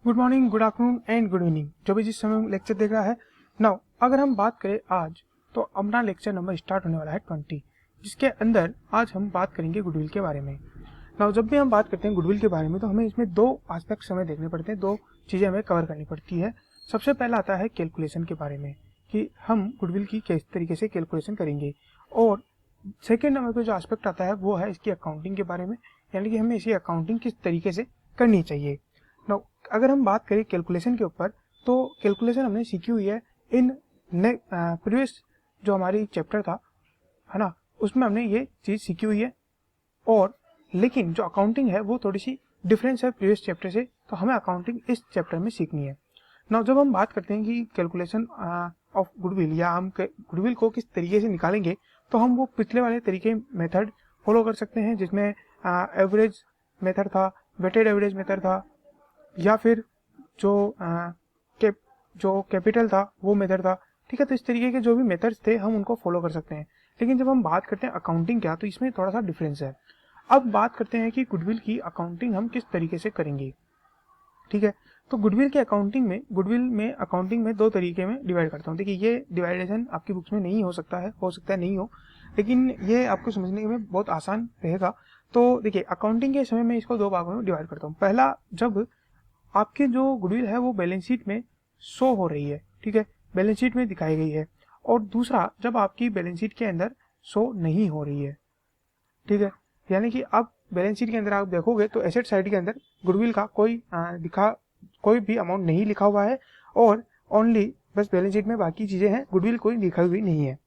Good morning, good afternoon and good evening, जो भी जिस समय लेक्चर देख रहा है। नाउ अगर हम बात करें आज, तो अपना लेक्चर नंबर स्टार्ट होने वाला है 20, जिसके अंदर आज हम बात करेंगे गुडविल के बारे में। नाउ जब भी हम बात करते हैं गुडविल के बारे में, तो हमें इसमें दो एस्पेक्ट्स हमें देखने पड़ते हैं, दो चीज़ें हमें कवर करनी पड़ती है। सबसे पहला आता है कैलकुलेशन के बारे में, कि हम गुडविल की किस तरीके से कैलकुलेशन करेंगे, और सेकेंड नंबर पर जो एस्पेक्ट आता है वो है इसकी अकाउंटिंग के बारे में, यानी कि हमें इसकी अकाउंटिंग किस तरीके से करनी चाहिए। नाउ अगर हम बात करें कैलकुलेशन के ऊपर, तो कैलकुलेशन हमने सीखी हुई है इन प्रीवियस जो हमारी चैप्टर था, है ना, उसमें हमने ये चीज़ सीखी हुई है। और लेकिन जो अकाउंटिंग है वो थोड़ी सी डिफरेंस है प्रीवियस चैप्टर से, तो हमें अकाउंटिंग इस चैप्टर में सीखनी है। नाउ जब हम बात करते हैं कि कैलकुलेशन ऑफ गुडविल, या हम गुडविल को किस तरीके से निकालेंगे, तो हम वो पिछले वाले तरीके मेथड फॉलो कर सकते हैं, जिसमें एवरेज मेथड था, वेटेड एवरेज मेथड था, या फिर जो कैपिटल था वो मेथड था। ठीक है, तो इस तरीके के जो भी मेथड्स थे हम उनको फॉलो कर सकते हैं। लेकिन जब हम बात करते हैं अकाउंटिंग क्या, तो इसमें थोड़ा सा डिफरेंस है। अब बात करते हैं कि गुडविल की अकाउंटिंग हम किस तरीके से करेंगे। ठीक है, तो गुडविल में अकाउंटिंग में दो तरीके में डिवाइड करता हूँ। देखिए, ये डिवाइडेशन आपकी बुक्स में नहीं हो सकता है नहीं हो, लेकिन ये आपको समझने में बहुत आसान रहेगा। तो देखिए, अकाउंटिंग के समय में इसको दो भागों में डिवाइड करता हूँ। पहला, जब आपकी जो गुडविल है वो बैलेंस शीट में शो हो रही है, ठीक है, बैलेंस शीट में दिखाई गई है। और दूसरा, जब आपकी बैलेंस शीट के अंदर शो नहीं हो रही है, ठीक है, यानी कि अब बैलेंस शीट के अंदर आप देखोगे तो एसेट साइड के अंदर गुडविल का कोई भी अमाउंट नहीं लिखा हुआ है, और ओनली बस बैलेंस शीट में बाकी चीजें हैं, गुडविल कोई लिखा हुई नहीं है।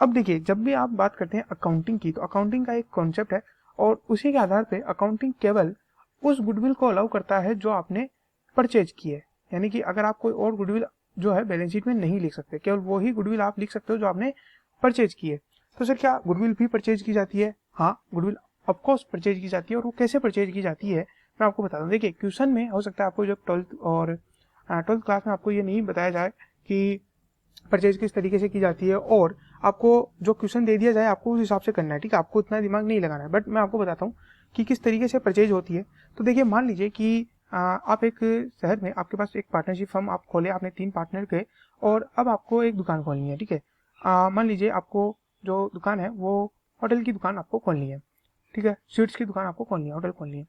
अब देखिए, जब भी आप बात करते हैं अकाउंटिंग की, तो अकाउंटिंग का एक कॉन्सेप्ट है, और उसी के आधार पे अकाउंटिंग केवल उस गुडविल को अलाउ करता है जो आपने परचेज की है। यानी कि अगर आप कोई और गुडविल जो है बैलेंस शीट में नहीं लिख सकते, केवल वो ही गुडविल आप लिख सकते हो जो आपने परचेज की है। तो सर, क्या गुडविल भी परचेज की जाती है? हाँ, गुडविल ऑफकोर्स परचेज की जाती है। और वो कैसे परचेज की जाती है मैं आपको बताता हूँ। देखिए, क्वेश्चन में हो सकता है आपको जब 12th क्लास में आपको ये नहीं बताया जाए कि परचेज किस तरीके से की जाती है, और आपको जो क्वेश्चन दे दिया जाए आपको उस हिसाब से करना है। ठीक है, आपको इतना दिमाग नहीं लगाना है, बट मैं आपको बताता हूँ कि किस तरीके से परचेज होती है। तो देखिए, मान लीजिए कि आप एक शहर में, आपके पास एक पार्टनरशिप फर्म आप खोले, आपने 3 पार्टनर गए, और अब आपको एक दुकान खोलनी है। ठीक है, मान लीजिए आपको जो दुकान है वो होटल की दुकान आपको खोलनी है। ठीक है, स्वीट्स की दुकान आपको खोलनी है, होटल खोलनी है।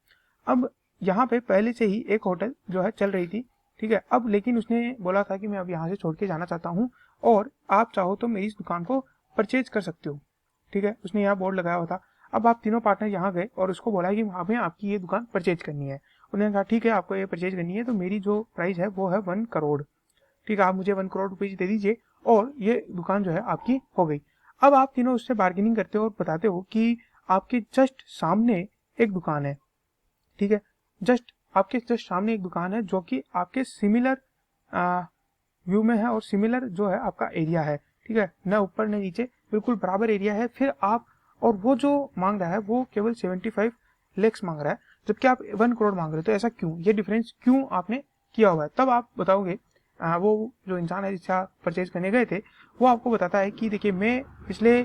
अब यहाँ पे पहले से ही एक होटल जो है चल रही थी। ठीक है, अब लेकिन उसने बोला था कि मैं अब यहाँ से छोड़ के जाना चाहता हूँ, और आप चाहो तो मेरी इस दुकान को परचेज कर सकते हो। ठीक है, उसने यहाँ बोर्ड लगाया हुआ था। अब आप तीनों पार्टनर यहाँ गए और उसको बोला कि हमें आपकी ये दुकान परचेज करनी है। उन्होंने कहा ठीक है, आपको ये परचेज करनी है, तो मेरी जो प्राइस है वो है 1 करोड़। ठीक है, आप मुझे 1 करोड़ रुपीज दे दीजिए, और ये दुकान जो है आपकी हो गई। अब आप तीनों उससे बार्गेनिंग करते हो और बताते हो कि आपके जस्ट सामने एक दुकान है। ठीक है, आपके जस्ट सामने एक दुकान है जो कि आपके सिमिलर व्यू में है, और सिमिलर जो है आपका एरिया है। ठीक है, न ऊपर न नीचे, बिल्कुल बराबर एरिया है। फिर आप, और वो जो मांग रहा है वो केवल 75 लैक्स मांग रहा है, जबकि आप 1 करोड़ मांग रहे हो। तो ऐसा क्यों, ये डिफरेंस क्यों आपने किया हुआ है? तब आप बताओगे, वो जो इंसान है जिससे आप परचेज करने गए थे, वो आपको बताता है कि देखिए, मैं पिछले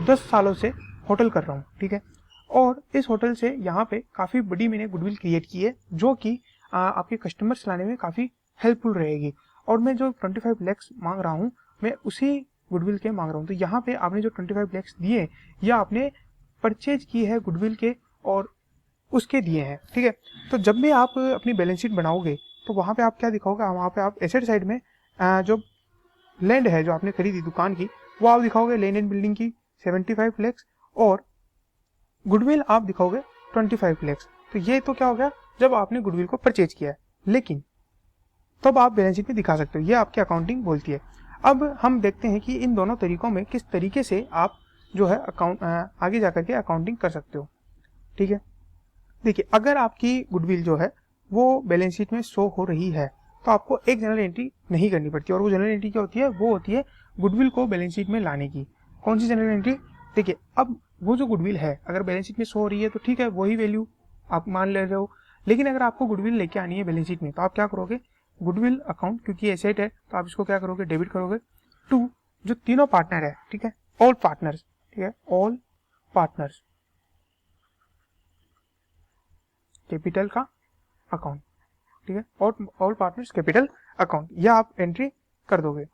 10 सालों से होटल कर रहा हूँ। ठीक है, और इस होटल से यहाँ पे काफ़ी बड़ी मैंने गुडविल क्रिएट की है, जो कि आपके कस्टमर्स लाने में काफ़ी हेल्पफुल रहेगी। और मैं जो 25 लैक्स मांग रहा हूँ, मैं उसी गुडविल के मांग रहा हूँ। तो यहाँ पे आपने जो 25 लैक्स दिए, या आपने परचेज की है गुडविल के, और उसके दिए हैं। ठीक है, तो जब भी आप अपनी बैलेंस शीट बनाओगे, तो वहाँ पे आप क्या दिखाओगे? वहाँ पे आप एसेट साइड में जो लैंड है जो आपने खरीदी दुकान की, वो आप दिखाओगे लैंड एंड बिल्डिंग की 75 लैक्स, और गुडविल आप दिखाओगे 25 लैक्स। तो ये तो क्या हो गया, जब आपने गुडविल को परचेज किया है, लेकिन तब आप बैलेंस शीट में दिखा सकते हो। ये आपकी अकाउंटिंग बोलती है। अब हम देखते हैं कि इन दोनों तरीकों में किस तरीके से आप जो है आगे जाकर के अकाउंटिंग कर सकते हो। ठीक है, देखिए, अगर आपकी गुडविल जो है वो बैलेंस शीट में शो हो रही है, तो आपको एक जनरल एंट्री नहीं करनी पड़ती। और वो जनरल एंट्री क्या होती है? वो होती है गुडविल को बैलेंस शीट में लाने की। कौन सी जनरल एंट्री? देखिए, अब वो जो गुडविल है अगर बैलेंस शीट में शो हो रही है, तो ठीक है, वही वैल्यू आप मान ले रहे हो। लेकिन अगर आपको गुडविल लेके आनी है बैलेंस शीट में, तो आप क्या करोगे? गुडविल अकाउंट, क्योंकि एसेट है, तो आप इसको क्या करोगे? डेबिट करोगे टू जो तीनों पार्टनर है। ठीक है, ऑल पार्टनर्स। ठीक है, ऑल पार्टनर्स, कैपिटल का अकाउंट। ठीक है, ऑल पार्टनर्स कैपिटल अकाउंट, यह आप एंट्री कर दोगे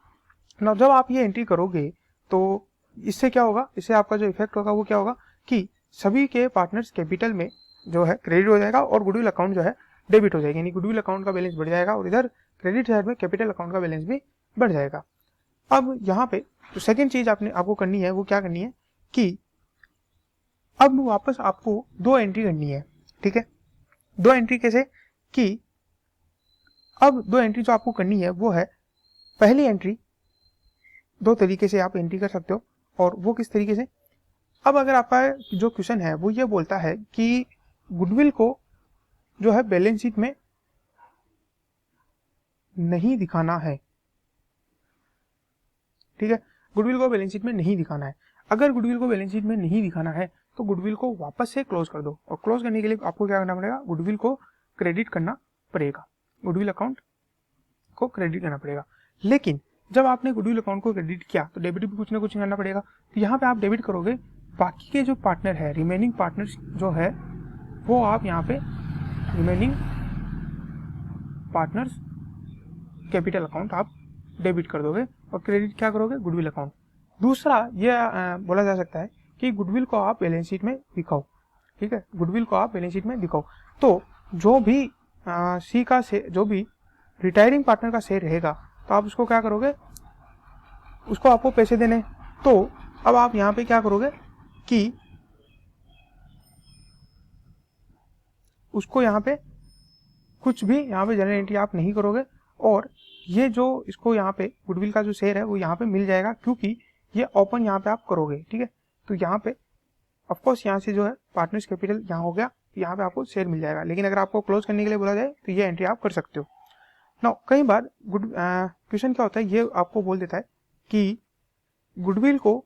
ना। जब आप ये एंट्री करोगे तो इससे क्या होगा, इससे आपका जो इफेक्ट होगा वो क्या होगा कि सभी के पार्टनर्स कैपिटल में जो है क्रेडिट हो जाएगा और गुडविल अकाउंट जो है डेबिट हो जाएगी, यानी गुडविल अकाउंट का बैलेंस बढ़ जाएगा और इधर क्रेडिट साइड में कैपिटल अकाउंट का बैलेंस भी बढ़ जाएगा। अब यहाँ पे जो सेकेंड चीज आपको करनी है वो क्या करनी है कि अब वापस आपको 2 एंट्री करनी है, ठीक है। 2 एंट्री कैसे कि अब 2 एंट्री जो आपको करनी है वो है, पहली एंट्री 2 तरीके से आप एंट्री कर सकते हो, और वो किस तरीके से। अब अगर आपका जो क्वेश्चन है वो ये बोलता है कि गुडविल को जो है बैलेंस शीट में नहीं दिखाना है, ठीक है, गुडविल को बैलेंस शीट में नहीं दिखाना है। अगर गुडविल को बैलेंस शीट में नहीं दिखाना है तो गुडविल को वापस से क्लोज कर दो, और क्लोज करने के लिए आपको क्या करना पड़ेगा, गुडविल को क्रेडिट करना पड़ेगा, गुडविल अकाउंट को क्रेडिट करना पड़ेगा। लेकिन जब आपने गुडविल अकाउंट को क्रेडिट किया तो डेबिट भी कुछ ना कुछ करना पड़ेगा, तो यहाँ पे आप डेबिट करोगे, बाकी के जो पार्टनर है, रिमेनिंग पार्टनर्स जो है वो आप यहाँ पे रिमेनिंग पार्टनर्स कैपिटल अकाउंट आप डेबिट कर दोगे और क्रेडिट क्या करोगे, गुडविल अकाउंट। दूसरा ये बोला जा सकता है कि गुडविल को आप बैलेंस शीट में दिखाओ, ठीक है, गुडविल को आप बैलेंस शीट में दिखाओ। तो जो भी सी का शेयर, जो भी रिटायरिंग पार्टनर का शेयर रहेगा तो आप उसको क्या करोगे, उसको आपको पैसे देने। तो अब आप यहाँ पे क्या करोगे कि उसको यहाँ पे कुछ भी यहाँ पे जनरल एंट्री आप नहीं करोगे, और ये जो इसको यहाँ पे गुडविल का जो शेयर है वो यहाँ पे मिल जाएगा, क्योंकि ये ओपन यहाँ पे आप करोगे, ठीक है। तो यहाँ पे ऑफकोर्स यहाँ से जो है पार्टनर्स कैपिटल यहाँ हो गया, तो यहाँ पे आपको शेयर मिल जाएगा। लेकिन अगर आपको क्लोज करने के लिए बोला जाए तो ये एंट्री आप कर सकते हो। नाउ कई बार क्वेश्चन क्या होता है, ये आपको बोल देता है कि गुडविल को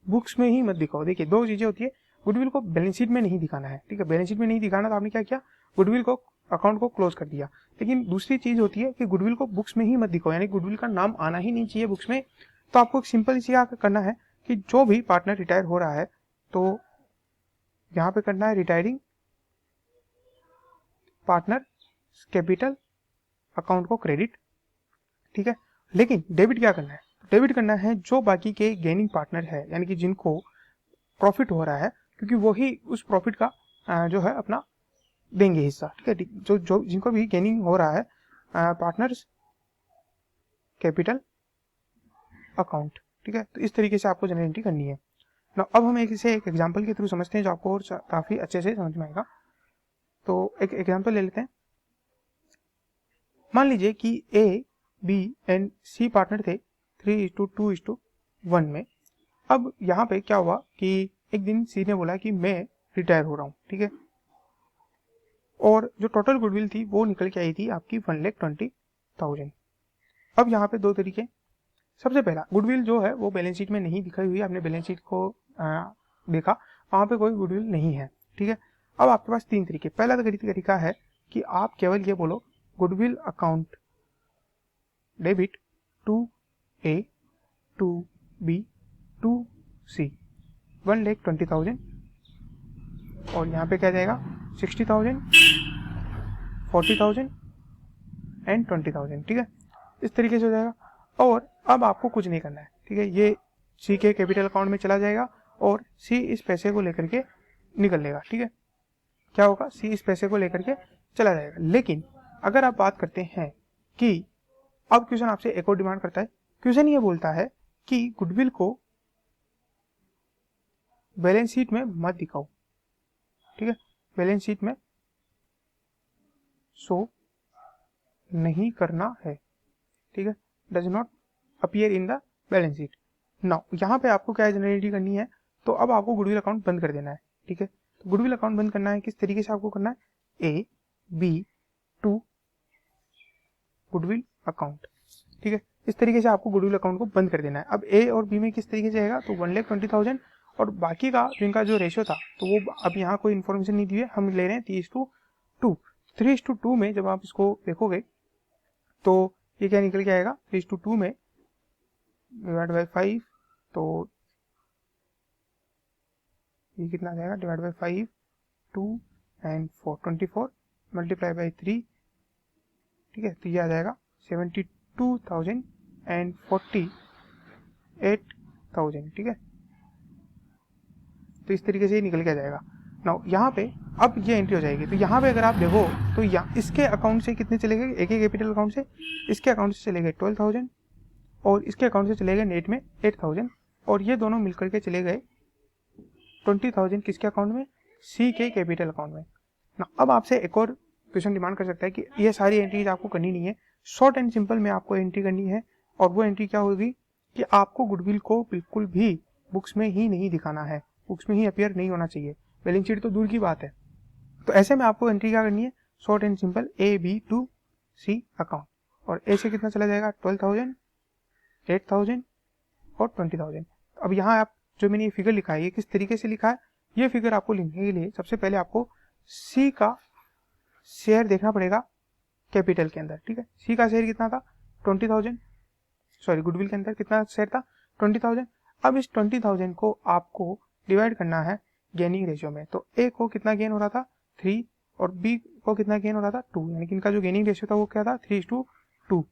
बुक्स में ही मत दिखाओ। देखिए 2 चीजें होती है, गुडविल को बैलेंस शीट में नहीं दिखाना है, ठीक है, बैलेंस शीट में नहीं दिखाना तो आपने क्या किया, गुडविल को अकाउंट को क्लोज कर दिया। लेकिन दूसरी चीज होती है कि गुडविल को बुक्स में ही मत दिखाओ, यानी गुडविल का नाम आना ही नहीं चाहिए बुक्स में। तो आपको सिंपल सी करना है कि जो भी पार्टनर रिटायर हो रहा है तो यहाँ पे करना है रिटायरिंग पार्टनर कैपिटल अकाउंट को क्रेडिट, ठीक है। लेकिन डेबिट क्या करना है, डेबिट करना है जो बाकी के गेनिंग पार्टनर है, यानी कि जिनको प्रॉफिट हो रहा है, क्योंकि वही उस प्रॉफिट का जो है अपना देंगे हिस्सा, ठीक है। जो जो जिनको भी गेनिंग हो रहा है, पार्टनर्स कैपिटल अकाउंट, ठीक है। तो इस तरीके से आपको जनरल एंट्री करनी है ना। अब हम इसे एक एग्जांपल के थ्रू समझते हैं जो आपको और काफी अच्छे से समझ में आएगा। तो एक एग्जांपल ले लेते हैं। मान लीजिए कि ए, बी एंड सी पार्टनर थे 3:2:1 में। अब यहाँ पे क्या हुआ कि एक दिन सी ने बोला कि मैं रिटायर हो रहा हूँ, ठीक है, और जो टोटल गुडविल थी वो निकल के आई थी आपकी 1,20,000। अब यहाँ पे 2 तरीके, सबसे पहला गुडविल जो है वो बैलेंस शीट में नहीं दिखाई हुई, आपने बैलेंस शीट को देखा, वहां पे कोई गुडविल नहीं है, ठीक है। अब आपके पास 3 तरीके, पहला तरीका है कि आप केवल ये बोलो goodwill account debit to A, to B, to C 1,20,000, और यहाँ पे क्या जाएगा 60,000, 40,000 एंड 20,000, ठीक है, इस तरीके से हो जाएगा। और अब आपको कुछ नहीं करना है, ठीक है, ये सी के कैपिटल अकाउंट में चला जाएगा और सी इस पैसे को लेकर के निकल लेगा, ठीक है। क्या होगा, सी इस पैसे को लेकर के चला जाएगा। लेकिन अगर आप बात करते हैं कि अब क्वेश्चन आपसे एक और डिमांड करता है, क्वेश्चन ये बोलता है कि गुडविल को बैलेंस शीट में मत दिखाओ, ठीक है, बैलेंस शीट में शो नहीं करना है, ठीक है, does not appear in the balance sheet. Now यहाँ पे आपको क्या जनरेट करनी है, तो अब आपको गुडविल अकाउंट बंद कर देना है, ठीक है। तो गुडविल अकाउंट बंद करना है, किस तरीके से आपको करना है, A B to goodwill account, ठीक है, इस तरीके से आपको गुडविल अकाउंट को बंद कर देना है। अब ए और बी में किस तरीके से आएगा, तो 1,20,000 और बाकी का जिनका जो रेशियो था तो वो अब यहाँ कोई इन्फॉर्मेशन नहीं दी है, हम ले रहे हैं 3:2। 3:2 में जब आप इसको देखोगे तो ये क्या निकल के आएगा, 3:2 में डिवाइड बाई 5, तो ये कितना आ जाएगा, divide by 5, 2 and 4, 24, multiply by 3, ठीक है, तो ये आ जाएगा 72,048,000, ठीक है। तो इस तरीके से ये निकल के आ जाएगा। नाउ यहाँ पे अब ये एंट्री हो जाएगी। तो यहाँ पे अगर आप देखो तो इसके अकाउंट से कितने चले गए, एक कैपिटल अकाउंट से इसके अकाउंट से चले गए 12,000 और इसके अकाउंट से चले गए नेट में 8,000 और ये दोनों मिलकर के चले गए 20,000 किसके अकाउंट में, सी के कैपिटल अकाउंट में ना। अब आपसे एक और क्वेश्चन डिमांड कर सकता है कि ये सारी एंट्रीज आपको करनी नहीं है, शॉर्ट एंड सिंपल में आपको एंट्री करनी है और वो एंट्री क्या होगी कि आपको गुडविल को बिल्कुल भी बुक्स में ही नहीं दिखाना है, बुक्स में ही अपीयर नहीं होना चाहिए, बैलेंस शीट तो दूर की बात है। तो ऐसे में आपको एंट्री क्या करनी है, short and simple AB to C account और ए से कितना चला जाएगा 12,000, 8,000 और 20,000। अब यहाँ आप जो मैंने ये फिगर लिखा है ये किस तरीके से लिखा है, ये फिगर आपको लिखने के लिए सबसे पहले आपको सी का शेयर देखना पड़ेगा कैपिटल के अंदर, ठीक है। सी का शेयर कितना था 20,000, सॉरी गुडविल के अंदर कितना शेयर था 20,000। अब इस 20,000 को आपको डिवाइड करना है गेनिंग रेशियो में। तो ए को कितना गेन हो रहा था 3 और बी को कितना गेन हो रहा था 2, यानी कि इनका जो गेनिंग रेशियो था वो क्या था 3:2।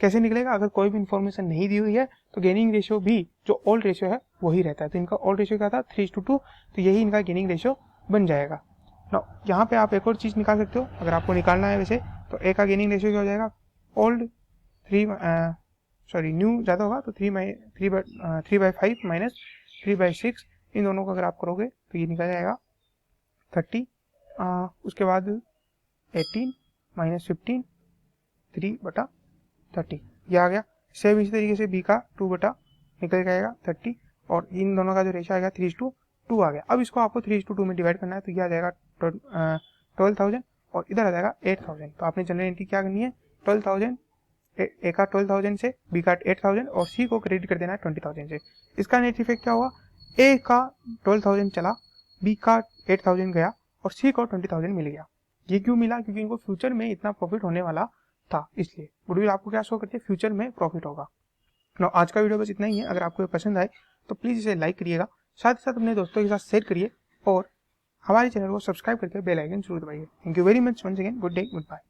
कैसे निकलेगा, अगर कोई भी इन्फॉर्मेशन नहीं दी हुई है तो गेनिंग रेशियो भी जो ओल्ड रेशियो है वही रहता है। तो इनका ओल्ड रेशियो क्या था 3:2, तो यही इनका गेनिंग रेशियो बन जाएगा। यहाँ पे आप एक और चीज निकाल सकते हो अगर आपको निकालना है वैसे, तो ए का गेनिंग रेशियो क्या हो जाएगा, ओल्ड 3 सॉरी न्यू ज़्यादा होगा तो 3/5 माइनस 3/6, इन दोनों को अगर आप करोगे तो ये निकल जाएगा 30, उसके बाद 18 माइनस 15, 3/30 ये आ गया। सेम इसी तरीके से बी का 2 निकल जाएगा 30 और इन दोनों का जो रेशियो आएगा 3:2 आ गया। अब इसको आपको 3:2 में डिवाइड करना है तो ये आ जाएगा 12,000 और इधर आ जाएगा 8,000। तो आपने जनरल एंट्री क्या करनी है 12,000, ए का 12,000 से बी का 8,000 और सी को क्रेडिट कर देना है 20,000 से। इसका नेट इफेक्ट क्या हुआ, ए का 12,000 चला, बी का 8,000 गया और सी को 20,000 मिल गया। ये क्यों मिला, क्योंकि इनको फ्यूचर में इतना प्रॉफिट होने वाला था, इसलिए गुडविल आपको क्या शो करती है फ्यूचर में प्रॉफिट होगा। आज का वीडियो बस इतना ही है। अगर आपको पसंद आए तो प्लीज़ इसे लाइक करिएगा, साथ ही साथ अपने दोस्तों के साथ शेयर करिए और हमारे चैनल को सब्सक्राइब करके बेल आइकन जरूर दबाइए। Thank you very much once again, good day, good bye.